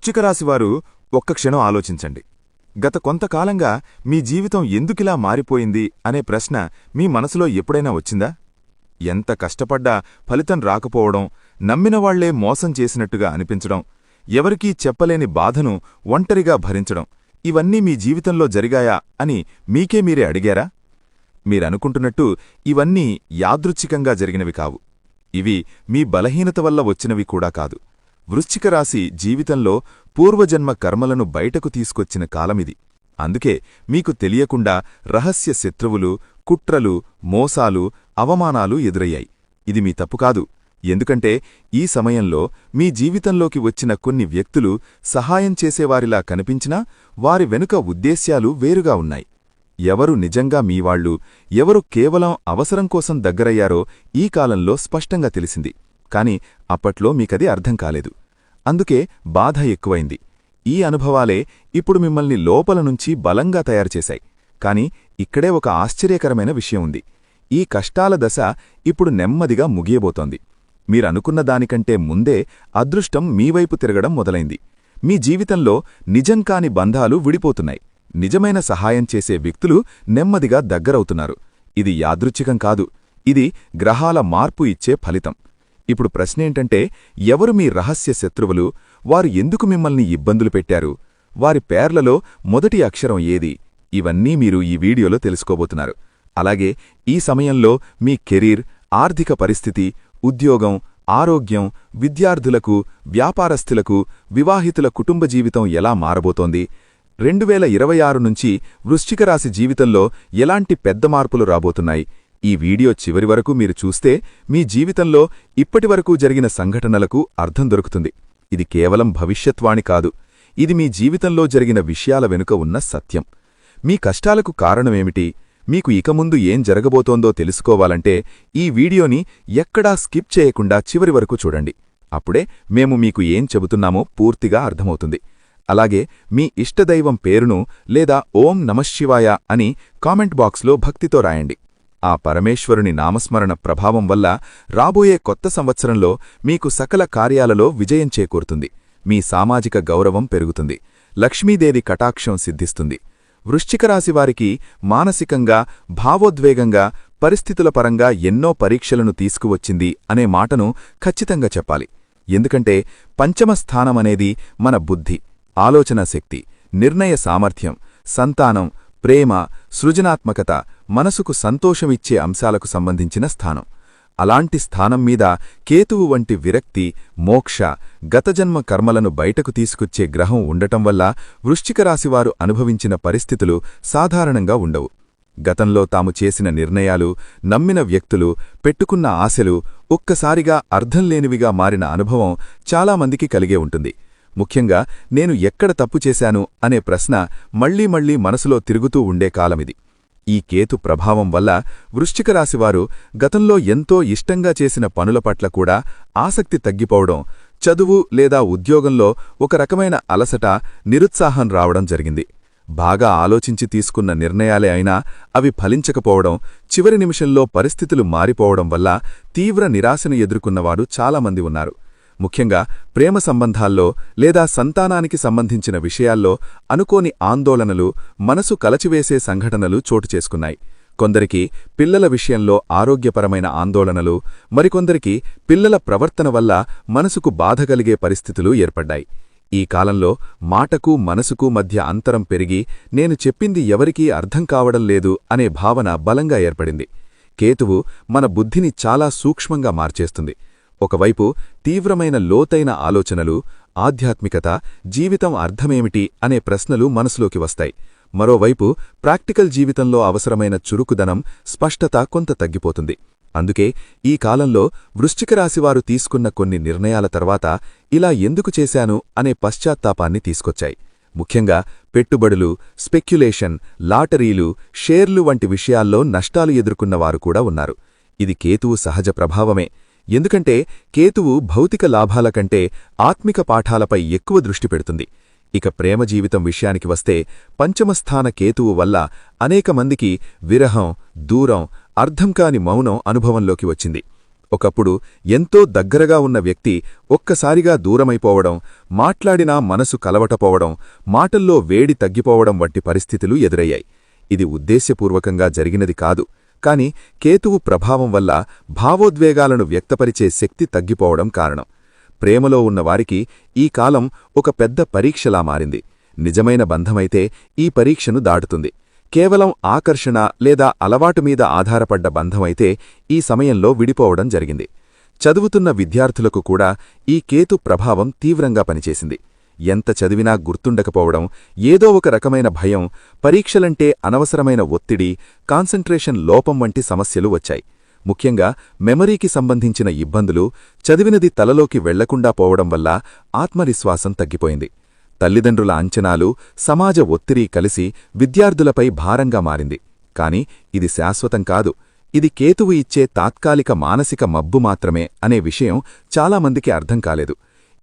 వృశ్చికరాశివారు ఒక్క క్షణం ఆలోచించండి. గత కొంతకాలంగా మీ జీవితం ఎందుకిలా మారిపోయింది అనే ప్రశ్న మీ మనసులో ఎప్పుడైనా వచ్చిందా? ఎంత కష్టపడ్డా ఫలితం రాకపోవడం, నమ్మినవాళ్లే మోసం చేసినట్టుగా అనిపించడం, ఎవరికీ చెప్పలేని బాధను ఒంటరిగా భరించడం, ఇవన్నీ మీ జీవితంలో జరిగాయా అని మీకే మీరే అడిగారా? మీరనుకుంటున్నట్టు ఇవన్నీ యాదృచ్ఛికంగా జరిగినవి కావు. ఇవి మీ బలహీనత వల్ల వచ్చినవి కూడా కాదు. వృశ్చికరాశి జీవితంలో పూర్వజన్మ కర్మలను బయటకు తీసుకొచ్చిన కాలమిది. అందుకే మీకు తెలియకుండా రహస్య శత్రువులు, కుట్రలు, మోసాలు, అవమానాలు ఎదురయ్యాయి. ఇది మీ తప్పు కాదు. ఎందుకంటే ఈ సమయంలో మీ జీవితంలోకి వచ్చిన కొన్ని వ్యక్తులు సహాయం చేసేవారిలా కనిపించినా వారి వెనుక ఉద్దేశ్యాలు వేరుగా ఉన్నాయి. ఎవరు నిజంగా మీవాళ్లు, ఎవరు కేవలం అవసరం కోసం దగ్గరయ్యారో ఈ కాలంలో స్పష్టంగా తెలిసింది. కాని అప్పట్లో మీకది అర్థం కాలేదు. అందుకే బాధ ఎక్కువైంది. ఈ అనుభవాలే ఇప్పుడు మిమ్మల్ని లోపలనుంచి బలంగా తయారుచేశాయి. కాని ఇక్కడే ఒక ఆశ్చర్యకరమైన విషయం ఉంది. ఈ కష్టాల దశ ఇప్పుడు నెమ్మదిగా ముగియబోతోంది. మీరనుకున్న దానికంటే ముందే అదృష్టం మీవైపు తిరగడం మొదలైంది. మీ జీవితంలో నిజం కాని బంధాలు విడిపోతున్నాయి. నిజమైన సహాయం చేసే వ్యక్తులు నెమ్మదిగా దగ్గరవుతున్నారు. ఇది యాదృచ్ఛికం కాదు. ఇది గ్రహాల మార్పు ఇచ్చే ఫలితం. ఇప్పుడు ప్రశ్నేంటంటే, ఎవరు మీ రహస్య శత్రువులు? వారు ఎందుకు మిమ్మల్ని ఇబ్బందులు పెట్టారు? వారి పేర్లలో మొదటి అక్షరం ఏది? ఇవన్నీ మీరు ఈ వీడియోలో తెలుసుకోబోతున్నారు. అలాగే ఈ సమయంలో మీ కెరీర్, ఆర్థిక పరిస్థితి, ఉద్యోగం, ఆరోగ్యం, విద్యార్థులకు, వ్యాపారస్తులకు, వివాహితుల కుటుంబ జీవితం ఎలా మారబోతోంది, 2026 నుంచి వృశ్చికరాశి జీవితంలో ఎలాంటి పెద్ద మార్పులు రాబోతున్నాయి, ఈ వీడియో చివరి వరకు మీరు చూస్తే మీ జీవితంలో ఇప్పటివరకు జరిగిన సంఘటనలకు అర్థం దొరుకుతుంది. ఇది కేవలం భవిష్యత్వాణి కాదు. ఇది మీ జీవితంలో జరిగిన విషయాల వెనుక ఉన్న సత్యం. మీ కష్టాలకు కారణమేమిటి, మీకు ఇక ముందు ఏం జరగబోతోందో తెలుసుకోవాలంటే ఈ వీడియోని ఎక్కడా స్కిప్ చేయకుండా చివరి వరకు చూడండి. అప్పుడే మేము మీకు ఏం చెబుతున్నామో పూర్తిగా అర్థమవుతుంది. అలాగే మీ ఇష్టదైవం పేరును లేదా ఓం నమఃశివాయ అని కామెంట్ బాక్స్లో భక్తితో రాయండి. ఆ పరమేశ్వరుని నామస్మరణ ప్రభావం వల్ల రాబోయే కొత్త సంవత్సరంలో మీకు సకల కార్యాలలో విజయం చేకూరుతుంది. మీ సామాజిక గౌరవం పెరుగుతుంది. లక్ష్మీదేవి కటాక్షం సిద్ధిస్తుంది. వృశ్చికరాశివారికి మానసికంగా, భావోద్వేగంగా, పరిస్థితుల పరంగా ఎన్నో పరీక్షలను తీసుకువచ్చింది అనే మాటను ఖచ్చితంగా చెప్పాలి. ఎందుకంటే పంచమ స్థానమనేది మన బుద్ధి, ఆలోచనా శక్తి, నిర్ణయ సామర్థ్యం, సంతానం, ప్రేమ, సృజనాత్మకత, మనసుకు సంతోషమిచ్చే అంశాలకు సంబంధించిన స్థానం. అలాంటి స్థానం మీద కేతువు వంటి విరక్తి, మోక్ష, గతజన్మ కర్మలను బయటకు తీసుకొచ్చే గ్రహం ఉండటం వల్ల వృశ్చికరాశివారు అనుభవించిన పరిస్థితులు సాధారణంగా ఉండవు. గతంలో తాము చేసిన నిర్ణయాలు, నమ్మిన వ్యక్తులు, పెట్టుకున్న ఆశలు ఒక్కసారిగా అర్థంలేనివిగా మారిన అనుభవం చాలామందికి కలిగే ఉంటుంది. ముఖ్యంగా నేను ఎక్కడ తప్పు చేశాను అనే ప్రశ్న మళ్లీ మళ్లీ మనసులో తిరుగుతూ ఉండే కాలమిది. ఈ కేతు ప్రభావం వల్ల వృశ్చికరాశివారు గతంలో ఎంతో ఇష్టంగా చేసిన పనుల పట్ల కూడా ఆసక్తి తగ్గిపోవడం, చదువు లేదా ఉద్యోగంలో ఒక రకమైన అలసట, నిరుత్సాహం రావడం జరిగింది. బాగా ఆలోచించి తీసుకున్న నిర్ణయాలే అయినా అవి ఫలించకపోవడం, చివరి నిమిషంలో పరిస్థితులు మారిపోవడం వల్ల తీవ్ర నిరాశను ఎదుర్కొన్నవారు చాలామంది ఉన్నారు. ముఖ్యంగా ప్రేమ సంబంధాల్లో లేదా సంతానానికి సంబంధించిన విషయాల్లో అనుకోని ఆందోళనలు, మనసు కలచివేసే సంఘటనలు చోటుచేసుకున్నాయి. కొందరికి పిల్లల విషయంలో ఆరోగ్యపరమైన ఆందోళనలు, మరికొందరికి పిల్లల ప్రవర్తన వల్ల మనసుకు బాధ కలిగే పరిస్థితులు ఏర్పడ్డాయి. ఈ కాలంలో మాటకు మనసుకు మధ్య అంతరం పెరిగి నేను చెప్పింది ఎవరికీ అర్థం కావడం లేదు అనే భావన బలంగా ఏర్పడింది. కేతువు మన బుద్ధిని చాలా సూక్ష్మంగా మార్చేస్తుంది. ఒకవైపు తీవ్రమైన లోతైన ఆలోచనలు, ఆధ్యాత్మికత, జీవితం అర్థమేమిటి అనే ప్రశ్నలు మనసులోకి వస్తాయి. మరోవైపు ప్రాక్టికల్ జీవితంలో అవసరమైన చురుకుదనం, స్పష్టత కొంత తగ్గిపోతుంది. అందుకే ఈ కాలంలో వృశ్చికరాశివారు తీసుకున్న కొన్ని నిర్ణయాల తర్వాత ఇలా ఎందుకు చేశాను అనే పశ్చాత్తాపాన్ని తీసుకొచ్చాయి. ముఖ్యంగా పెట్టుబడులు, స్పెక్యులేషన్, లాటరీలు, షేర్లు వంటి విషయాల్లో నష్టాలు ఎదుర్కొన్నవారు కూడా ఉన్నారు. ఇది కేతువు సహజ ప్రభావమే. ఎందుకంటే కేతువు భౌతిక లాభాల కంటే ఆత్మిక పాఠాలపై ఎక్కువ దృష్టి పెడుతుంది. ఇక ప్రేమ జీవితం విషయానికి వస్తే పంచమస్థాన కేతువు వల్ల అనేక మందికి విరహం, దూరం, అర్థంకాని మౌనం అనుభవంలోకి వచ్చింది. ఒకప్పుడు ఎంతో దగ్గరగా ఉన్న వ్యక్తి ఒక్కసారిగా దూరమైపోవడం, మాట్లాడినా మనసు కలవటపోవడం, మాటల్లో వేడి తగ్గిపోవడం వంటి పరిస్థితులు ఎదురయ్యాయి. ఇది ఉద్దేశ్యపూర్వకంగా జరిగినది కాదు, కాని కేతువు ప్రభావం వల్ల భావోద్వేగాలను వ్యక్తపరిచే శక్తి తగ్గిపోవడం కారణం. ప్రేమలో ఉన్నవారికి ఈ కాలం ఒక పెద్ద పరీక్షలా మారింది. నిజమైన బంధమైతే ఈ పరీక్షను దాటుతుంది. కేవలం ఆకర్షణ లేదా అలవాటు మీద ఆధారపడ్డ బంధమైతే ఈ సమయంలో విడిపోవడం జరిగింది. చదువుతున్న విద్యార్థులకు కూడా ఈ కేతు ప్రభావం తీవ్రంగా పనిచేసింది. ఎంత చదివినా గుర్తుండకపోవడం, ఏదో ఒక రకమైన భయం, పరీక్షలంటే అనవసరమైన ఒత్తిడి, కాన్సంట్రేషన్ లోపం వంటి సమస్యలు వచ్చాయి. ముఖ్యంగా మెమరీకి సంబంధించిన ఇబ్బందులు, చదివినది తలలోకి వెళ్లకుండా పోవడం వల్ల ఆత్మవిశ్వాసం తగ్గిపోయింది. తల్లిదండ్రుల అంచనాలు, సమాజ ఒత్తిడి కలిసి విద్యార్థులపై భారంగా మారింది. కాని ఇది శాశ్వతం కాదు. ఇది కేతువు ఇచ్చే తాత్కాలిక మానసిక మబ్బు మాత్రమే అనే విషయం చాలామందికి అర్థం కాలేదు.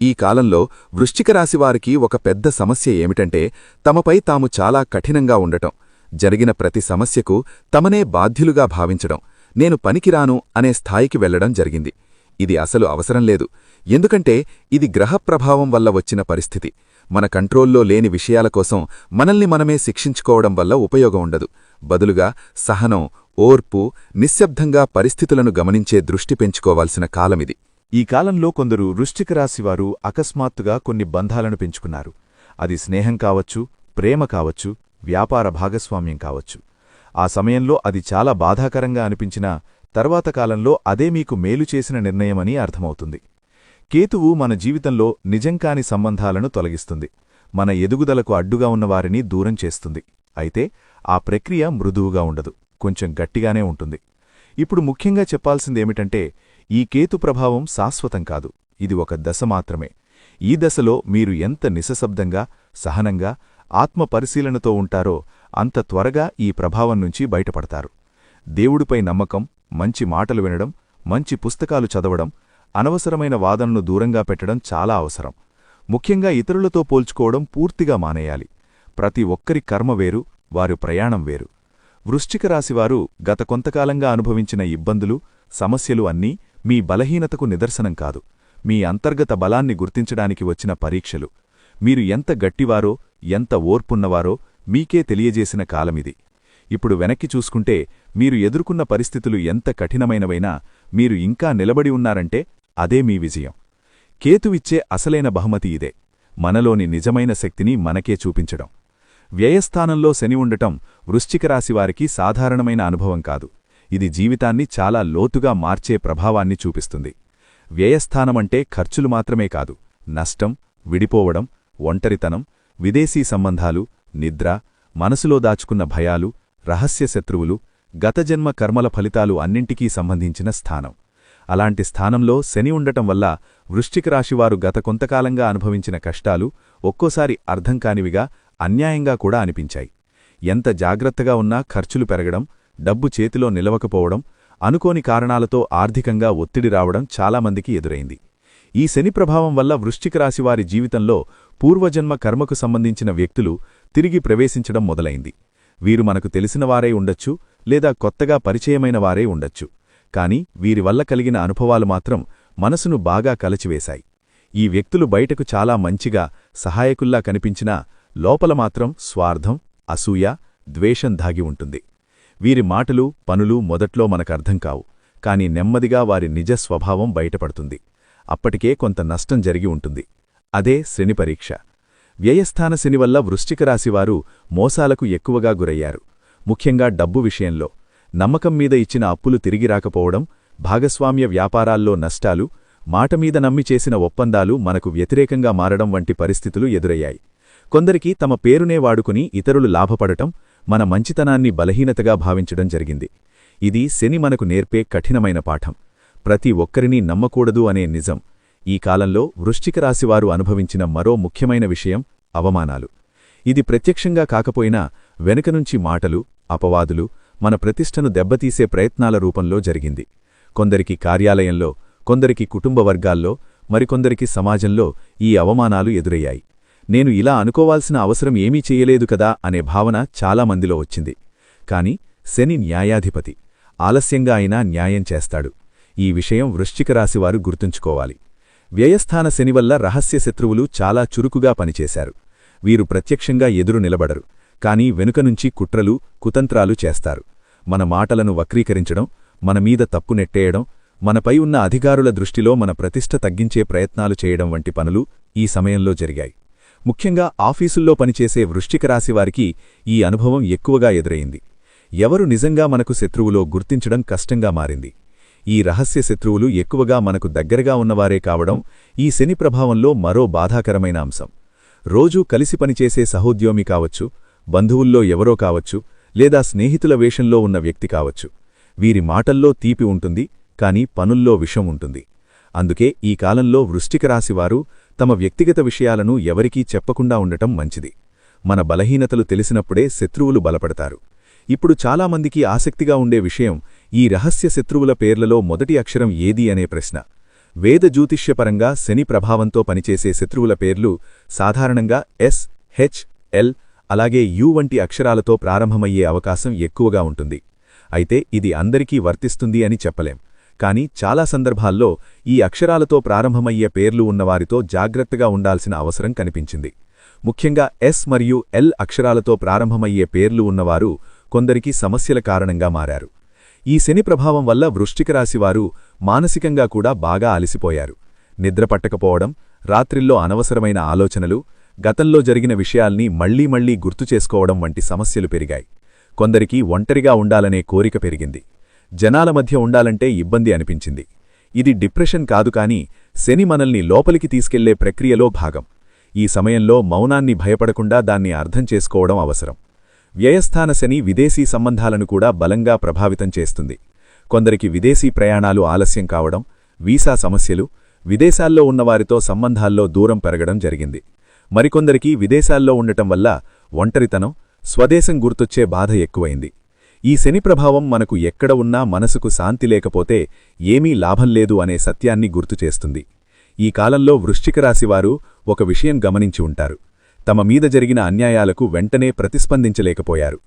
ఈ కాలంలో వృశ్చిక రాశివారికి ఒక పెద్ద సమస్య ఏమిటంటే తమపై తాము చాలా కఠినంగా ఉండటం, జరిగిన ప్రతి సమస్యకు తమనే బాధ్యులుగా భావించడం, నేను పనికిరాను అనే స్థాయికి వెళ్లడం జరిగింది. ఇది అసలు అవసరం లేదు. ఎందుకంటే ఇది గ్రహ ప్రభావం వల్ల వచ్చిన పరిస్థితి. మన కంట్రోల్లో లేని విషయాల కోసం మనల్ని మనమే శిక్షించుకోవడం వల్ల ఉపయోగం ఉండదు. బదులుగా సహనం, ఓర్పు, నిశ్శబ్దంగా పరిస్థితులను గమనించే దృష్టి పెంచుకోవాల్సిన కాలమిది. ఈ కాలంలో కొందరు వృశ్చిక రాశివారు అకస్మాత్తుగా కొన్ని బంధాలను పెంచుకున్నారు. అది స్నేహం కావచ్చు, ప్రేమ కావచ్చు, వ్యాపార భాగస్వామ్యం కావచ్చు. ఆ సమయంలో అది చాలా బాధాకరంగా అనిపించినా తర్వాత కాలంలో అదే మీకు మేలు చేసిన నిర్ణయమని అర్థమవుతుంది. కేతువు మన జీవితంలో నిజంకాని సంబంధాలను తొలగిస్తుంది. మన ఎదుగుదలకు అడ్డుగా ఉన్నవారిని దూరం చేస్తుంది. అయితే ఆ ప్రక్రియ మృదువుగా ఉండదు, కొంచెం గట్టిగానే ఉంటుంది. ఇప్పుడు ముఖ్యంగా చెప్పాల్సిందేమిటంటే ఈ కేతు ప్రభావం శాశ్వతం కాదు. ఇది ఒక దశ మాత్రమే. ఈ దశలో మీరు ఎంత నిశ్శబ్దంగా, సహనంగా, ఆత్మపరిశీలనతో ఉంటారో అంత త్వరగా ఈ ప్రభావం నుంచి బయటపడతారు. దేవుడిపై నమ్మకం, మంచి మాటలు వినడం, మంచి పుస్తకాలు చదవడం, అనవసరమైన వాదనను దూరంగా పెట్టడం చాలా అవసరం. ముఖ్యంగా ఇతరులతో పోల్చుకోవడం పూర్తిగా మానేయాలి. ప్రతి ఒక్కరి కర్మ వేరు, వారి ప్రయాణం వేరు. వృశ్చిక రాశివారు గత కొంతకాలంగా అనుభవించిన ఇబ్బందులు, సమస్యలు అన్నీ మీ బలహీనతకు నిదర్శనం కాదు, మీ అంతర్గత బలాన్ని గుర్తించడానికి వచ్చిన పరీక్షలు. మీరు ఎంత గట్టివారో, ఎంత ఓర్పున్నవారో మీకే తెలియజేసిన కాలమిది. ఇప్పుడు వెనక్కి చూసుకుంటే మీరు ఎదుర్కొన్న పరిస్థితులు ఎంత కఠినమైనవైనా మీరు ఇంకా నిలబడి ఉన్నారంటే అదే మీ విజయం. కేతువిచ్చే అసలైన బహుమతి ఇదే, మనలోని నిజమైన శక్తిని మనకే చూపించడం. వ్యయస్థానంలో శని ఉండటం వృశ్చిక రాశివారికి సాధారణమైన అనుభవం కాదు. ఇది జీవితాన్ని చాలా లోతుగా మార్చే ప్రభావాన్ని చూపిస్తుంది. వ్యయస్థానమంటే ఖర్చులు మాత్రమే కాదు, నష్టం, విడిపోవడం, ఒంటరితనం, విదేశీ సంబంధాలు, నిద్ర, మనసులో దాచుకున్న భయాలు, రహస్య శత్రువులు, గతజన్మ కర్మల ఫలితాలు అన్నింటికీ సంబంధించిన స్థానం. అలాంటి స్థానంలో శని ఉండటం వల్ల వృశ్చిక రాశివారు గత కొంతకాలంగా అనుభవించిన కష్టాలు ఒక్కోసారి అర్థం కానివిగా, అన్యాయంగా కూడా అనిపించాయి. ఎంత జాగ్రత్తగా ఉన్నా ఖర్చులు పెరగడం, డబ్బు చేతిలో నిలవకపోవడం, అనుకోని కారణాలతో ఆర్థికంగా ఒత్తిడి రావడం చాలామందికి ఎదురైంది. ఈ శని ప్రభావం వల్ల వృశ్చిక రాశివారి జీవితంలో పూర్వజన్మ కర్మకు సంబంధించిన వ్యక్తులు తిరిగి ప్రవేశించడం మొదలైంది. వీరు మనకు తెలిసినవారై ఉండొచ్చు, లేదా కొత్తగా పరిచయమైన వారే ఉండొచ్చు. కాని వీరి వల్ల కలిగిన అనుభవాలు మాత్రం మనసును బాగా కలచివేశాయి. ఈ వ్యక్తులు బయటకు చాలా మంచిగా, సహాయకుల్లా కనిపించినా లోపల మాత్రం స్వార్థం, అసూయ, ద్వేషం దాగి ఉంటుంది. వీరి మాటలు, పనులు మొదట్లో మనకర్థం కావు, కాని నెమ్మదిగా వారి నిజ స్వభావం బయటపడుతుంది. అప్పటికే కొంత నష్టం జరిగి ఉంటుంది. అదే శని పరీక్ష. వ్యయస్థాన శని వల్ల వృశ్చిక రాశివారు మోసాలకు ఎక్కువగా గురయ్యారు. ముఖ్యంగా డబ్బు విషయంలో నమ్మకం మీద ఇచ్చిన అప్పులు తిరిగి రాకపోవడం, భాగస్వామ్య వ్యాపారాల్లో నష్టాలు, మాటమీద నమ్మి చేసిన ఒప్పందాలు మనకు వ్యతిరేకంగా మారడం వంటి పరిస్థితులు ఎదురయ్యాయి. కొందరికి తమ పేరునే వాడుకుని ఇతరులు లాభపడటం, మన మంచితనాన్ని బలహీనతగా భావించడం జరిగింది. ఇది శని మనకు నేర్పే కఠినమైన పాఠం. ప్రతి ఒక్కరినీ నమ్మకూడదు అనే నిజం. ఈ కాలంలో వృశ్చిక రాశివారు అనుభవించిన మరో ముఖ్యమైన విషయం అవమానాలు. ఇది ప్రత్యక్షంగా కాకపోయినా వెనుకనుంచి మాటలు, అపవాదులు, మన ప్రతిష్టను దెబ్బతీసే ప్రయత్నాల రూపంలో జరిగింది. కొందరికి కార్యాలయంలో, కొందరికి కుటుంబ వర్గాల్లో, మరికొందరికి సమాజంలో ఈ అవమానాలు ఎదురయ్యాయి. నేను ఇలా అనుకోవాల్సిన అవసరం ఏమీ చెయ్యలేదు కదా అనే భావన చాలామందిలో వచ్చింది. కాని శని న్యాయాధిపతి. ఆలస్యంగా అయినా న్యాయం చేస్తాడు. ఈ విషయం వృశ్చిక రాశివారు గుర్తుంచుకోవాలి. వ్యయస్థాన శని వల్ల రహస్య శత్రువులు చాలా చురుకుగా పనిచేశారు. వీరు ప్రత్యక్షంగా ఎదురు నిలబడరు, కానీ వెనుకనుంచి కుట్రలు, కుతంత్రాలు చేస్తారు. మన మాటలను వక్రీకరించడం, మన మీద తప్పు నెట్టేయడం, మనపై ఉన్న అధికారుల దృష్టిలో మన ప్రతిష్ఠ తగ్గించే ప్రయత్నాలు చేయడం వంటి పనులు ఈ సమయంలో జరిగాయి. ముఖ్యంగా ఆఫీసుల్లో పనిచేసే వృశ్చిక రాశివారికి ఈ అనుభవం ఎక్కువగా ఎదురైంది. ఎవరు నిజంగా మనకు శత్రువులో గుర్తించడం కష్టంగా మారింది. ఈ రహస్య శత్రువులు ఎక్కువగా మనకు దగ్గరగా ఉన్నవారే కావడం ఈ శని ప్రభావంలో మరో బాధాకరమైన అంశం. రోజూ కలిసి పనిచేసే సహోద్యోమి కావచ్చు, బంధువుల్లో ఎవరో కావచ్చు, లేదా స్నేహితుల వేషంలో ఉన్న వ్యక్తి కావచ్చు. వీరి మాటల్లో తీపి ఉంటుంది, కాని పనుల్లో విషం ఉంటుంది. అందుకే ఈ కాలంలో వృశ్చిక రాశివారు తమ వ్యక్తిగత విషయాలను ఎవరికీ చెప్పకుండా ఉండటం మంచిది. మన బలహీనతలు తెలిసినప్పుడే శత్రువులు బలపడతారు. ఇప్పుడు చాలామందికి ఆసక్తిగా ఉండే విషయం ఈ రహస్య శత్రువుల పేర్లలో మొదటి అక్షరం ఏది అనే ప్రశ్న. వేద జ్యోతిష్యపరంగా శని ప్రభావంతో పనిచేసే శత్రువుల పేర్లు సాధారణంగా ఎస్, హెచ్, ఎల్, అలాగే యు వంటి అక్షరాలతో ప్రారంభమయ్యే అవకాశం ఎక్కువగా ఉంటుంది. అయితే ఇది అందరికీ వర్తిస్తుంది అని చెప్పలేం. కానీ చాలా సందర్భాల్లో ఈ అక్షరాలతో ప్రారంభమయ్యే పేర్లు ఉన్నవారితో జాగ్రత్తగా ఉండాల్సిన అవసరం కనిపించింది. ముఖ్యంగా ఎస్ మరియు ఎల్ అక్షరాలతో ప్రారంభమయ్యే పేర్లు ఉన్నవారు కొందరికి సమస్యల కారణంగా మారారు. ఈ శని ప్రభావం వల్ల వృశ్చిక రాశివారు మానసికంగా కూడా బాగా అలసిపోయారు. నిద్ర పట్టకపోవడం, రాత్రిల్లో అనవసరమైన ఆలోచనలు, గతంలో జరిగిన విషయాల్ని మళ్లీ మళ్లీ గుర్తుచేసుకోవడం వంటి సమస్యలు పెరిగాయి. కొందరికి ఒంటరిగా ఉండాలనే కోరిక పెరిగింది. జనాల మధ్య ఉండాలంటే ఇబ్బంది అనిపించింది. ఇది డిప్రెషన్ కాదు, కానీ శని మనల్ని లోపలికి తీసుకెళ్లే ప్రక్రియలో భాగం. ఈ సమయంలో మౌనాన్ని భయపడకుండా దాన్ని అర్థం చేసుకోవడం అవసరం. వ్యయస్థాన శని విదేశీ సంబంధాలను కూడా బలంగా ప్రభావితం చేస్తుంది. కొందరికి విదేశీ ప్రయాణాలు ఆలస్యం కావడం, వీసా సమస్యలు, విదేశాల్లో ఉన్నవారితో సంబంధాల్లో దూరం పెరగడం జరిగింది. మరికొందరికి విదేశాల్లో ఉండటం వల్ల ఒంటరితనం, స్వదేశం గుర్తొచ్చే బాధ ఎక్కువైంది. ఈ శని ప్రభావం మనకు ఎక్కడ ఉన్నా మనసుకు శాంతి లేకపోతే ఏమీ లాభం లేదు అనే సత్యాన్ని గుర్తుచేస్తుంది. ఈ కాలంలో వృశ్చిక రాశివారు ఒక విషయం గమనించి ఉంటారు. తమ మీద జరిగిన అన్యాయాలకు వెంటనే ప్రతిస్పందించలేకపోయారు.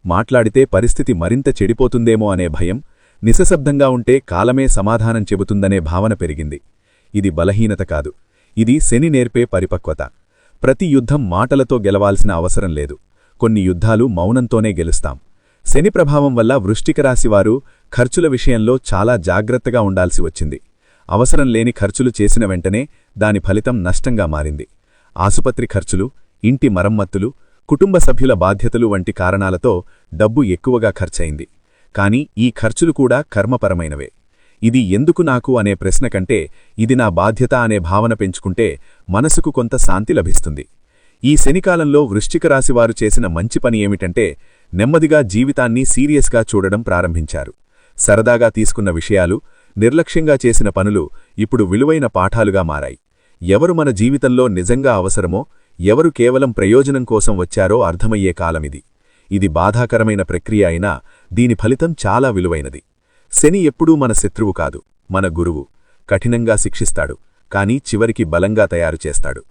మాట్లాడితే పరిస్థితి మరింత చెడిపోతుందేమో అనే భయం, నిశ్శబ్దంగా ఉంటే కాలమే సమాధానం చెబుతుందనే భావన పెరిగింది. ఇది బలహీనత కాదు, ఇది శని నేర్పే పరిపక్వత. ప్రతి యుద్ధం మాటలతో గెలవాల్సిన అవసరం లేదు. కొన్ని యుద్ధాలు మౌనంతోనే గెలుస్తాం. శని ప్రభావం వల్ల వృశ్చిక రాశివారు ఖర్చుల విషయంలో చాలా జాగ్రత్తగా ఉండాల్సి వచ్చింది. అవసరం లేని ఖర్చులు చేసిన వెంటనే దాని ఫలితం నష్టంగా మారింది. ఆసుపత్రి ఖర్చులు, ఇంటి మరమ్మతులు, కుటుంబ సభ్యుల బాధ్యతలు వంటి కారణాలతో డబ్బు ఎక్కువగా ఖర్చయింది. కాని ఈ ఖర్చులు కూడా కర్మపరమైనవే. ఇది ఎందుకు నాకు అనే ప్రశ్న కంటే ఇది నా బాధ్యత అనే భావన పెంచుకుంటే మనసుకు కొంత శాంతి లభిస్తుంది. ఈ శనికాలంలో వృశ్చిక రాశివారు చేసిన మంచి పని ఏమిటంటే నెమ్మదిగా జీవితాన్ని సీరియస్గా చూడడం ప్రారంభించారు. సరదాగా తీసుకున్న విషయాలు, నిర్లక్ష్యంగా చేసిన పనులు ఇప్పుడు విలువైన పాఠాలుగా మారాయి. ఎవరు మన జీవితంలో నిజంగా అవసరమో, ఎవరు కేవలం ప్రయోజనం కోసం వచ్చారో అర్థమయ్యే కాలమిది. ఇది బాధాకరమైన ప్రక్రియ అయినా దీని ఫలితం చాలా విలువైనది. శని ఎప్పుడూ మన శత్రువు కాదు, మన గురువు. కఠినంగా శిక్షిస్తాడు, కానీ చివరికి బలంగా తయారు చేస్తాడు.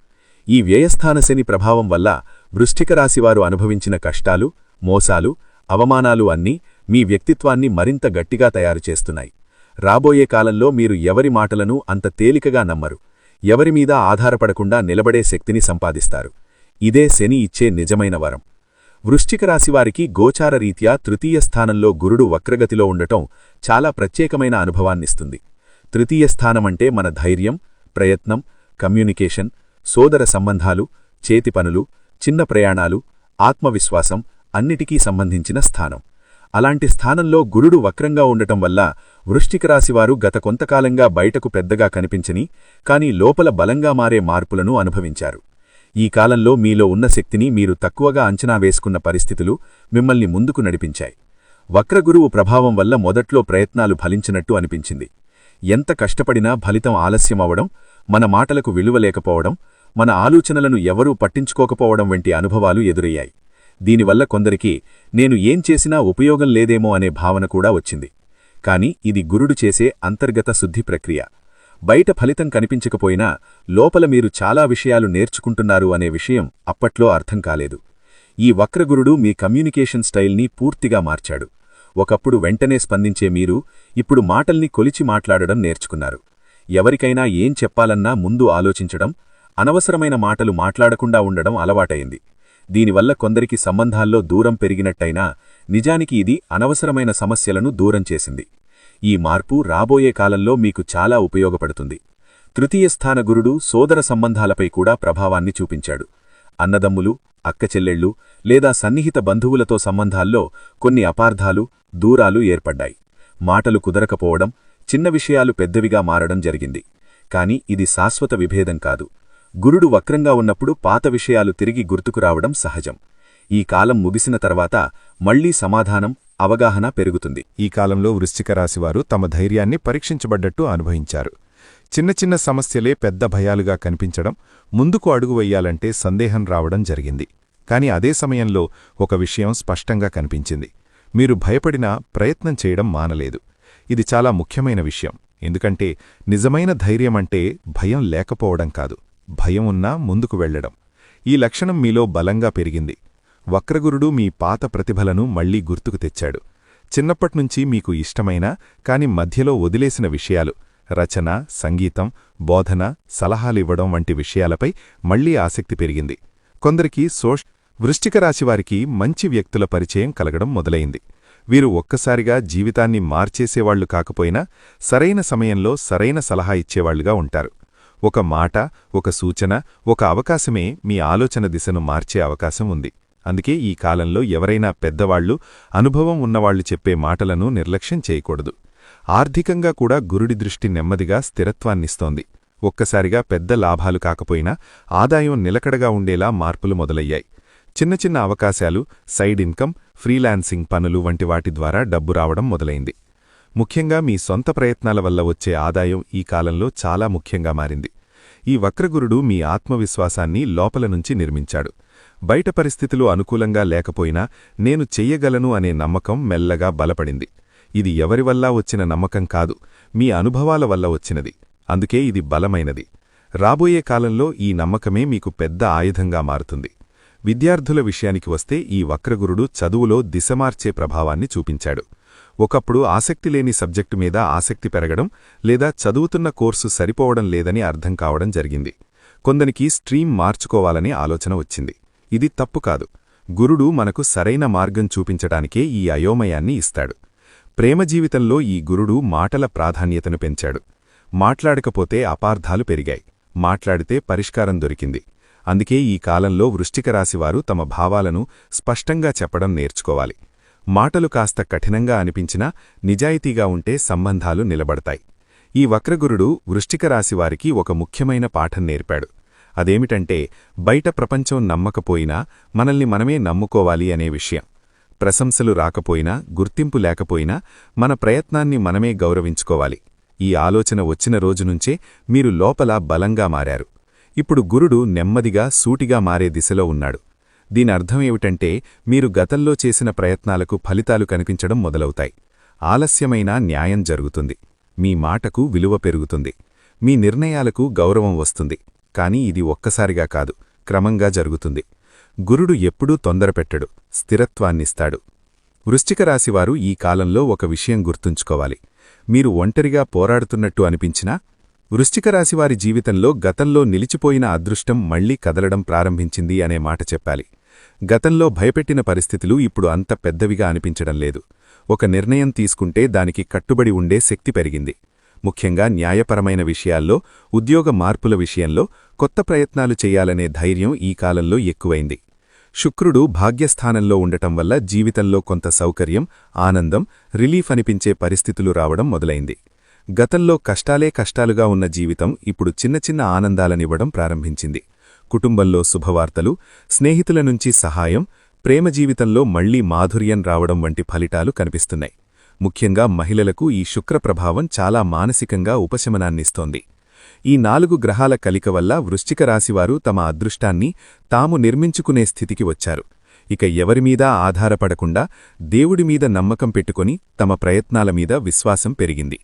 ఈ వ్యయస్థాన శని ప్రభావం వల్ల వృశ్చిక రాశివారు అనుభవించిన కష్టాలు, మోసాలు, అవమానాలు అన్నీ మీ వ్యక్తిత్వాన్ని మరింత గట్టిగా తయారు చేస్తున్నాయి. రాబోయే కాలంలో మీరు ఎవరి మాటలను అంత తేలికగా నమ్మరు. ఎవరిమీద ఆధారపడకుండా నిలబడే శక్తిని సంపాదిస్తారు. ఇదే శని ఇచ్చే నిజమైన వరం. వృశ్చిక రాశివారికి గోచార రీత్యా తృతీయ స్థానంలో గురుడు వక్రగతిలో ఉండటం చాలా ప్రత్యేకమైన అనుభవాన్నిస్తుంది. తృతీయ స్థానమంటే మన ధైర్యం, ప్రయత్నం, కమ్యూనికేషన్, సోదర సంబంధాలు, చేతి పనులు, చిన్న ప్రయాణాలు, ఆత్మవిశ్వాసం అన్నిటికీ సంబంధించిన స్థానం. అలాంటి స్థానంలో గురుడు వక్రంగా ఉండటం వల్ల వృశ్చిక రాశివారు గత కొంతకాలంగా బయటకు పెద్దగా కనిపించని, కానీ లోపల బలంగా మారే మార్పులను అనుభవించారు. ఈ కాలంలో మీలో ఉన్న శక్తిని మీరు తక్కువగా అంచనా వేసుకున్న పరిస్థితులు మిమ్మల్ని ముందుకు నడిపించాయి. వక్రగురువు ప్రభావం వల్ల మొదట్లో ప్రయత్నాలు ఫలించినట్టు అనిపించింది. ఎంత కష్టపడినా ఫలితం ఆలస్యమవడం, మన మాటలకు విలువ లేకపోవడం, మన ఆలోచనలను ఎవరూ పట్టించుకోకపోవడం వంటి అనుభవాలు ఎదురయ్యాయి. దీనివల్ల కొందరికి నేను ఏం చేసినా ఉపయోగం లేదేమో అనే భావన కూడా వచ్చింది. కాని ఇది గురుడు చేసే అంతర్గత శుద్ధి ప్రక్రియ. బయట ఫలితం కనిపించకపోయినా లోపల మీరు చాలా విషయాలు నేర్చుకుంటున్నారు అనే విషయం అప్పట్లో అర్థం కాలేదు. ఈ వక్రగురుడు మీ కమ్యూనికేషన్ స్టైల్ని పూర్తిగా మార్చాడు. ఒకప్పుడు వెంటనే స్పందించే మీరు ఇప్పుడు మాటల్ని కొలిచి మాట్లాడడం నేర్చుకున్నారు. ఎవరికైనా ఏం చెప్పాలన్నా ముందు ఆలోచించడం, అనవసరమైన మాటలు మాట్లాడకుండా ఉండడం అలవాటైంది. దీనివల్ల కొందరికి సంబంధాల్లో దూరం పెరిగినట్టయినా నిజానికి ఇది అనవసరమైన సమస్యలను దూరం చేసింది. ఈ మార్పు రాబోయే కాలంలో మీకు చాలా ఉపయోగపడుతుంది. తృతీయ స్థాన గురుడు సోదర సంబంధాలపై కూడా ప్రభావాన్ని చూపించాడు. అన్నదమ్ములు, అక్కచెల్లెళ్ళు లేదా సన్నిహిత బంధువులతో సంబంధాల్లో కొన్ని అపార్థాలు, దూరాలు ఏర్పడ్డాయి. మాటలు కుదరకపోవడం, చిన్న విషయాలు పెద్దవిగా మారడం జరిగింది. కాని ఇది శాశ్వత విభేదం కాదు. గురుడు వక్రంగా ఉన్నప్పుడు పాత విషయాలు తిరిగి గుర్తుకురావడం సహజం. ఈ కాలం ముగిసిన తర్వాత మళ్లీ సమాధానం, అవగాహన పెరుగుతుంది. ఈ కాలంలో వృశ్చిక రాశివారు తమ ధైర్యాన్ని పరీక్షించబడ్డట్టు అనుభవించారు. చిన్న చిన్న సమస్యలే పెద్ద భయాలుగా కనిపించడం, ముందుకు అడుగు వెయ్యాలంటే సందేహం రావడం జరిగింది. కాని అదే సమయంలో ఒక విషయం స్పష్టంగా కనిపించింది. మీరు భయపడినా ప్రయత్నం చేయడం మానలేదు. ఇది చాలా ముఖ్యమైన విషయం. ఎందుకంటే నిజమైన ధైర్యమంటే భయం లేకపోవడం కాదు, భయం ఉన్నా ముందుకు వెళ్లడం. ఈ లక్షణం మీలో బలంగా పెరిగింది. వక్రగురుడు మీ పాత ప్రతిభలను మళ్లీ గుర్తుకు తెచ్చాడు. చిన్నప్పట్నుంచి మీకు ఇష్టమైన కాని మధ్యలో వదిలేసిన విషయాలు, రచన, సంగీతం, బోధన, సలహాలివ్వడం వంటి విషయాలపై మళ్లీ ఆసక్తి పెరిగింది. కొందరికి వృశ్చిక రాశివారికి మంచి వ్యక్తుల పరిచయం కలగడం మొదలైంది. వీరు ఒక్కసారిగా జీవితాన్ని మార్చేసేవాళ్లు కాకపోయినా సరైన సమయంలో సరైన సలహా ఇచ్చేవాళ్లుగా ఉంటారు. ఒక మాట, ఒక సూచన, ఒక అవకాశమే మీ ఆలోచన దిశను మార్చే అవకాశం ఉంది. అందుకే ఈ కాలంలో ఎవరైనా పెద్దవాళ్లు, అనుభవం ఉన్నవాళ్లు చెప్పే మాటలను నిర్లక్ష్యం చేయకూడదు. ఆర్థికంగా కూడా గురుడి దృష్టి నెమ్మదిగా స్థిరత్వాన్నిస్తోంది. ఒక్కసారిగా పెద్ద లాభాలు కాకపోయినా ఆదాయం నిలకడగా ఉండేలా మార్పులు మొదలయ్యాయి. చిన్న చిన్న అవకాశాలు, సైడ్ ఇన్కమ్, ఫ్రీలాన్సింగ్ పనులు వంటి వాటి ద్వారా డబ్బు రావడం మొదలైంది. ముఖ్యంగా మీ సొంత ప్రయత్నాల వల్ల వచ్చే ఆదాయం ఈ కాలంలో చాలా ముఖ్యంగా మారింది. ఈ వక్రగురుడు మీ ఆత్మవిశ్వాసాన్ని లోపల నుంచి నిర్మించాడు. బయట పరిస్థితులు అనుకూలంగా లేకపోయినా నేను చెయ్యగలను అనే నమ్మకం మెల్లగా బలపడింది. ఇది ఎవరివల్లా వచ్చిన నమ్మకం కాదు, మీ అనుభవాల వల్ల వచ్చినది. అందుకే ఇది బలమైనది. రాబోయే కాలంలో ఈ నమ్మకమే మీకు పెద్ద ఆయుధంగా మారుతుంది. విద్యార్థుల విషయానికి వస్తే ఈ వక్రగురుడు చదువులో దిశమార్చే ప్రభావాన్ని చూపించాడు. ఒకప్పుడు ఆసక్తిలేని సబ్జెక్టు మీద ఆసక్తి పెరగడం, లేదా చదువుతున్న కోర్సు సరిపోవడం లేదని అర్థం కావడం జరిగింది. కొందరికి స్ట్రీమ్ మార్చుకోవాలని ఆలోచన వచ్చింది. ఇది తప్పు కాదు. గురుడు మనకు సరైన మార్గం చూపించటానికే ఈ అయోమయాన్ని ఇస్తాడు. ప్రేమ జీవితంలో ఈ గురుడు మాటల ప్రాధాన్యతను పెంచాడు. మాట్లాడకపోతే అపార్థాలు పెరిగాయి, మాట్లాడితే పరిష్కారం దొరికింది. అందుకే ఈ కాలంలో వృశ్చిక రాశివారు తమ భావాలను స్పష్టంగా చెప్పడం నేర్చుకోవాలి. మాటలు కాస్త కఠినంగా అనిపించినా నిజాయితీగా ఉంటే సంబంధాలు నిలబడతాయి. ఈ వక్రగురుడు వృశ్చిక రాశివారికి ఒక ముఖ్యమైన పాఠం నేర్పాడు. అదేమిటంటే బయట ప్రపంచం నమ్మకపోయినా మనల్ని మనమే నమ్ముకోవాలి అనే విషయం. ప్రశంసలు రాకపోయినా, గుర్తింపు లేకపోయినా మన ప్రయత్నాన్ని మనమే గౌరవించుకోవాలి. ఈ ఆలోచన వచ్చిన రోజునుంచే మీరు లోపల బలంగా మారారు. ఇప్పుడు గురుడు నెమ్మదిగా సూటిగా మారే దిశలో ఉన్నాడు. దీని అర్థమేమిటంటే మీరు గతంలో చేసిన ప్రయత్నాలకు ఫలితాలు కనిపించడం మొదలవుతాయి. ఆలస్యమైనా న్యాయం జరుగుతుంది. మీ మాటకు విలువ పెరుగుతుంది. మీ నిర్ణయాలకు గౌరవం వస్తుంది. కాని ఇది ఒక్కసారిగా కాదు, క్రమంగా జరుగుతుంది. గురుడు ఎప్పుడూ తొందరపెట్టడు, స్థిరత్వాన్నిస్తాడు. వృశ్చిక రాశివారు ఈ కాలంలో ఒక విషయం గుర్తుంచుకోవాలి. మీరు ఒంటరిగా పోరాడుతున్నట్టు అనిపించినా వృశ్చిక రాశివారి జీవితంలో గతంలో నిలిచిపోయిన అదృష్టం మళ్లీ కదలడం ప్రారంభించింది అనే మాట చెప్పాలి. గతంలో భయపెట్టిన పరిస్థితులు ఇప్పుడు అంత పెద్దవిగా అనిపించడం లేదు. ఒక నిర్ణయం తీసుకుంటే దానికి కట్టుబడి ఉండే శక్తి పెరిగింది. ముఖ్యంగా న్యాయపరమైన విషయాల్లో, ఉద్యోగ మార్పుల విషయంలో కొత్త ప్రయత్నాలు చెయ్యాలనే ధైర్యం ఈ కాలంలో ఎక్కువైంది. శుక్రుడు భాగ్యస్థానంలో ఉండటం వల్ల జీవితంలో కొంత సౌకర్యం, ఆనందం, రిలీఫ్ అనిపించే పరిస్థితులు రావడం మొదలైంది. గతంలో కష్టాలే కష్టాలుగా ఉన్న జీవితం ఇప్పుడు చిన్న చిన్న ఆనందాలనివ్వడం ప్రారంభించింది. కుటుంబంలో శుభవార్తలు, స్నేహితుల నుంచి సహాయం, ప్రేమ జీవితంలో మళ్లీ మాధుర్యం రావడం వంటి ఫలితాలు కనిపిస్తున్నాయి. ముఖ్యంగా మహిళలకు ఈ శుక్ర ప్రభావం చాలా మానసికంగా ఉపశమనాన్నిస్తోంది. ఈ 4 గ్రహాల కలిక వల్ల వృశ్చిక రాశివారు తమ అదృష్టాన్ని తాము నిర్మించుకునే స్థితికి వచ్చారు. ఇక ఎవరిమీదా ఆధారపడకుండా దేవుడిమీద నమ్మకం పెట్టుకుని తమ ప్రయత్నాల మీద విశ్వాసం పెరిగింది.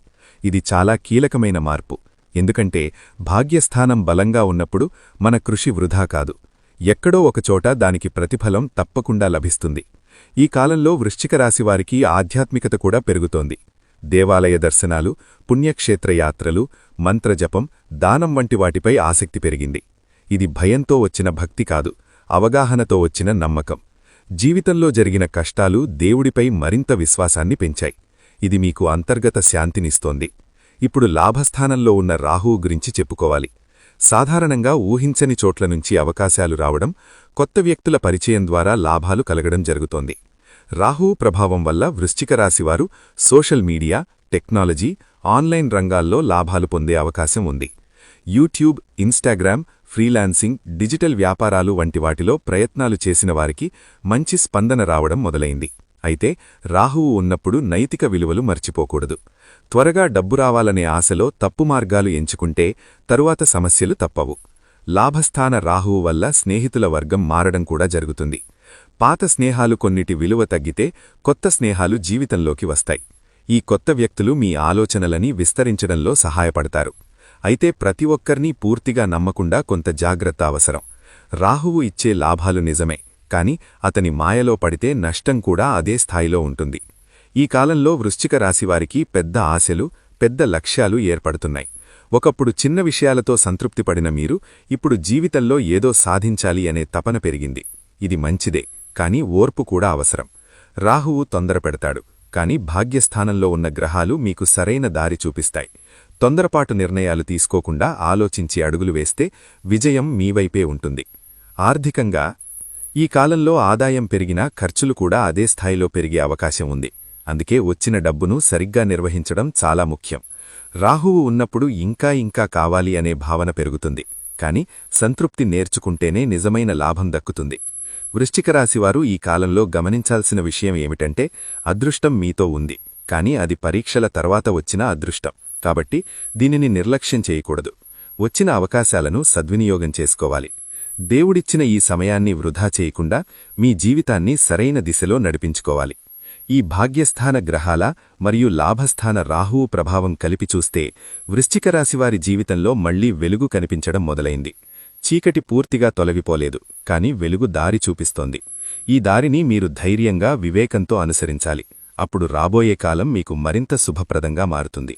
ఇది చాలా కీలకమైన మార్పు. ఎందుకంటే భాగ్యస్థానం బలంగా ఉన్నప్పుడు మన కృషి వృధా కాదు. ఎక్కడో ఒకచోట దానికి ప్రతిఫలం తప్పకుండా లభిస్తుంది. ఈ కాలంలో వృశ్చిక రాశివారికి ఆధ్యాత్మికత కూడా పెరుగుతోంది. దేవాలయ దర్శనాలు, పుణ్యక్షేత్ర యాత్రలు, మంత్రజపం, దానం వంటి వాటిపై ఆసక్తి పెరిగింది. ఇది భయంతో వచ్చిన భక్తి కాదు, అవగాహనతో వచ్చిన నమ్మకం. జీవితంలో జరిగిన కష్టాలు దేవుడిపై మరింత విశ్వాసాన్ని పెంచాయి. ఇది మీకు అంతర్గత శాంతినిస్తోంది. ఇప్పుడు లాభస్థానంలో ఉన్న రాహువు గురించి చెప్పుకోవాలి. సాధారణంగా ఊహించని చోట్ల నుంచి అవకాశాలు రావడం, కొత్త వ్యక్తుల పరిచయం ద్వారా లాభాలు కలగడం జరుగుతోంది. రాహువు ప్రభావం వల్ల వృశ్చిక రాశివారు సోషల్ మీడియా, టెక్నాలజీ, ఆన్లైన్ రంగాల్లో లాభాలు పొందే అవకాశం ఉంది. యూట్యూబ్, ఇన్స్టాగ్రామ్, ఫ్రీలాన్సింగ్, డిజిటల్ వ్యాపారాలు వంటి వాటిలో ప్రయత్నాలు చేసిన వారికి మంచి స్పందన రావడం మొదలైంది. అయితే రాహువు ఉన్నప్పుడు నైతిక విలువలు మర్చిపోకూడదు. త్వరగా డబ్బు రావాలనే ఆశలో తప్పు మార్గాలు ఎంచుకుంటే తరువాత సమస్యలు తప్పవు. లాభస్థాన రాహువు వల్ల స్నేహితుల వర్గం మారడం కూడా జరుగుతుంది. పాత స్నేహాలు కొన్నిటి విలువ తగ్గితే కొత్త స్నేహాలు జీవితంలోకి వస్తాయి. ఈ కొత్త వ్యక్తులు మీ ఆలోచనలని విస్తరించడంలో సహాయపడతారు. అయితే ప్రతి ఒక్కర్నీ పూర్తిగా నమ్మకుండా కొంత జాగ్రత్త అవసరం. రాహువు ఇచ్చే లాభాలు నిజమే, కాని అతని మాయలో పడితే నష్టం కూడా అదే స్థాయిలో ఉంటుంది. ఈ కాలంలో వృశ్చిక రాశివారికి పెద్ద ఆశలు, పెద్ద లక్ష్యాలు ఏర్పడుతున్నాయి. ఒకప్పుడు చిన్న విషయాలతో సంతృప్తిపడిన మీరు ఇప్పుడు జీవితంలో ఏదో సాధించాలి అనే తపన పెరిగింది. ఇది మంచిదే, కాని ఓర్పు కూడా అవసరం. రాహువు తొందరపెడతాడు, కాని భాగ్యస్థానంలో ఉన్న గ్రహాలు మీకు సరైన దారి చూపిస్తాయి. తొందరపాటు నిర్ణయాలు తీసుకోకుండా ఆలోచించి అడుగులు వేస్తే విజయం మీవైపే ఉంటుంది. ఆర్థికంగా ఈ కాలంలో ఆదాయం పెరిగినా ఖర్చులు కూడా అదే స్థాయిలో పెరిగే అవకాశం ఉంది. అందుకే వచ్చిన డబ్బును సరిగ్గా నిర్వహించడం చాలా ముఖ్యం. రాహువు ఉన్నప్పుడు ఇంకా కావాలి అనే భావన పెరుగుతుంది, కాని సంతృప్తి నేర్చుకుంటేనే నిజమైన లాభం దక్కుతుంది. వృశ్చిక రాశివారు ఈ కాలంలో గమనించాల్సిన విషయం ఏమిటంటే, అదృష్టం మీతో ఉంది, కాని అది పరీక్షల తర్వాత వచ్చిన అదృష్టం. కాబట్టి దీనిని నిర్లక్ష్యం చేయకూడదు. వచ్చిన అవకాశాలను సద్వినియోగం చేసుకోవాలి. దేవుడిచ్చిన ఈ సమయాన్ని వృధా చేయకుండా మీ జీవితాన్ని సరైన దిశలో నడిపించుకోవాలి. ఈ భాగ్యస్థాన గ్రహాల మరియు లాభస్థాన రాహువు ప్రభావం కలిపి చూస్తే వృశ్చిక రాశివారి జీవితంలో మళ్లీ వెలుగు కనిపించడం మొదలైంది. చీకటి పూర్తిగా తొలగిపోలేదు, కాని వెలుగు దారి చూపిస్తోంది. ఈ దారిని మీరు ధైర్యంగా, వివేకంతో అనుసరించాలి. అప్పుడు రాబోయే కాలం మీకు మరింత శుభప్రదంగా మారుతుంది.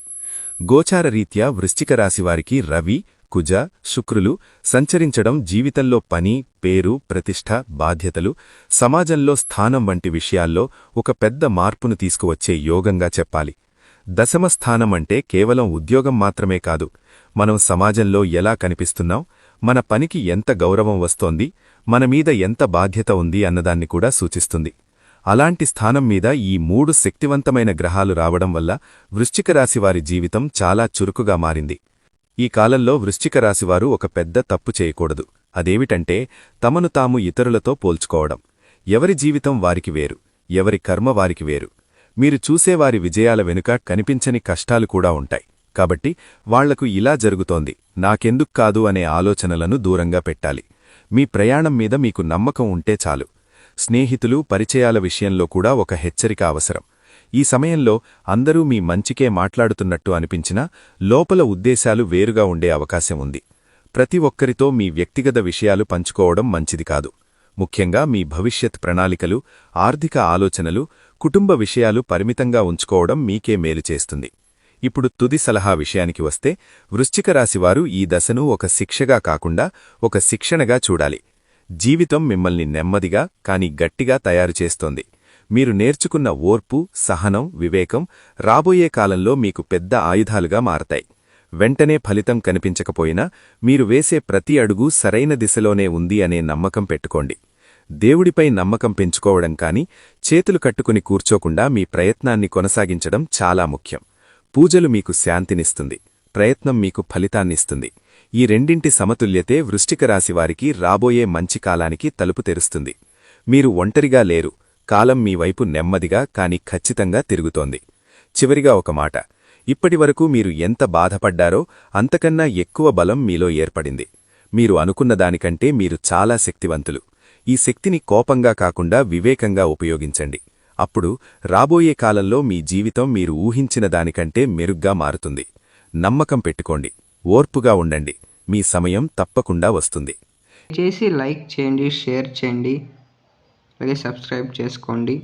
గోచారరీత్యా వృశ్చిక రాశివారికి రవి, కుజ, శుక్రులు సంచరించడం జీవితంలో పని, పేరు, ప్రతిష్ఠ, బాధ్యతలు, సమాజంలో స్థానం వంటి విషయాల్లో ఒక పెద్ద మార్పును తీసుకువచ్చే యోగంగా చెప్పాలి. దశమ స్థానం అంటే కేవలం ఉద్యోగం మాత్రమే కాదు, మనం సమాజంలో ఎలా కనిపిస్తున్నాం, మన పనికి ఎంత గౌరవం వస్తోంది, మనమీద ఎంత బాధ్యత ఉంది అన్నదాన్ని కూడా సూచిస్తుంది. అలాంటి స్థానం మీద ఈ 3 శక్తివంతమైన గ్రహాలు రావడం వల్ల వృశ్చిక రాశివారి జీవితం చాలా చురుకుగా మారింది. ఈ కాలంలో వృశ్చిక రాశివారు ఒక పెద్ద తప్పు చేయకూడదు. అదేమిటంటే తమను తాము ఇతరులతో పోల్చుకోవడం. ఎవరి జీవితం వారికి వేరు, ఎవరి కర్మ వారికి వేరు. మీరు చూసేవారి విజయాల వెనుక కనిపించని కష్టాలు కూడా ఉంటాయి. కాబట్టి వాళ్లకు ఇలా జరుగుతోంది, నాకెందుకు కాదు అనే ఆలోచనలను దూరంగా పెట్టాలి. మీ ప్రయాణం మీద మీకు నమ్మకం ఉంటే చాలు. స్నేహితులు, పరిచయాల విషయంలో కూడా ఒక హెచ్చరిక అవసరం. ఈ సమయంలో అందరూ మీ మంచికే మాట్లాడుతున్నట్టు అనిపించినా లోపల ఉద్దేశాలు వేరుగా ఉండే అవకాశం ఉంది. ప్రతి ఒక్కరితో మీ వ్యక్తిగత విషయాలు పంచుకోవడం మంచిది కాదు. ముఖ్యంగా మీ భవిష్యత్ ప్రణాళికలు, ఆర్థిక ఆలోచనలు, కుటుంబ విషయాలు పరిమితంగా ఉంచుకోవడం మీకే మేలు చేస్తుంది. ఇప్పుడు తుది సలహా విషయానికి వస్తే వృశ్చిక రాశివారు ఈ దశను ఒక శిక్షగా కాకుండా ఒక శిక్షణగా చూడాలి. జీవితం మిమ్మల్ని నెమ్మదిగా కాని గట్టిగా తయారు చేస్తోంది. మీరు నేర్చుకున్న ఓర్పు, సహనం, వివేకం రాబోయే కాలంలో మీకు పెద్ద ఆయుధాలుగా మారతాయి. వెంటనే ఫలితం కనిపించకపోయినా మీరు వేసే ప్రతి అడుగు సరైన దిశలోనే ఉంది అనే నమ్మకం పెట్టుకోండి. దేవుడిపై నమ్మకం పెంచుకోవడం కాని చేతులు కట్టుకుని కూర్చోకుండా మీ ప్రయత్నాన్ని కొనసాగించడం చాలా ముఖ్యం. పూజలు మీకు శాంతినిస్తుంది, ప్రయత్నం మీకు ఫలితాన్నిస్తుంది. ఈ రెండింటి సమతుల్యతే వృశ్చిక రాశివారికి రాబోయే మంచి కాలానికి తలుపు తెరుస్తుంది. మీరు ఒంటరిగా లేరు, కాలం మీ వైపు నెమ్మదిగా కాని ఖచ్చితంగా తిరుగుతోంది. చివరిగా ఒక మాట, ఇప్పటివరకు మీరు ఎంత బాధపడ్డారో అంతకన్నా ఎక్కువ బలం మీలో ఏర్పడింది. మీరు అనుకున్నదానికంటే మీరు చాలా శక్తివంతులు. ఈ శక్తిని కోపంగా కాకుండా వివేకంగా ఉపయోగించండి. అప్పుడు రాబోయే కాలంలో మీ జీవితం మీరు ఊహించిన దానికంటే మెరుగ్గా మారుతుంది. నమ్మకం పెట్టుకోండి, ఓర్పుగా ఉండండి. మీ సమయం తప్పకుండా వస్తుంది. చేసి లైక్ చేయండి, షేర్ చేయండి. అలాగే సబ్స్క్రైబ్ చేసుకోండి.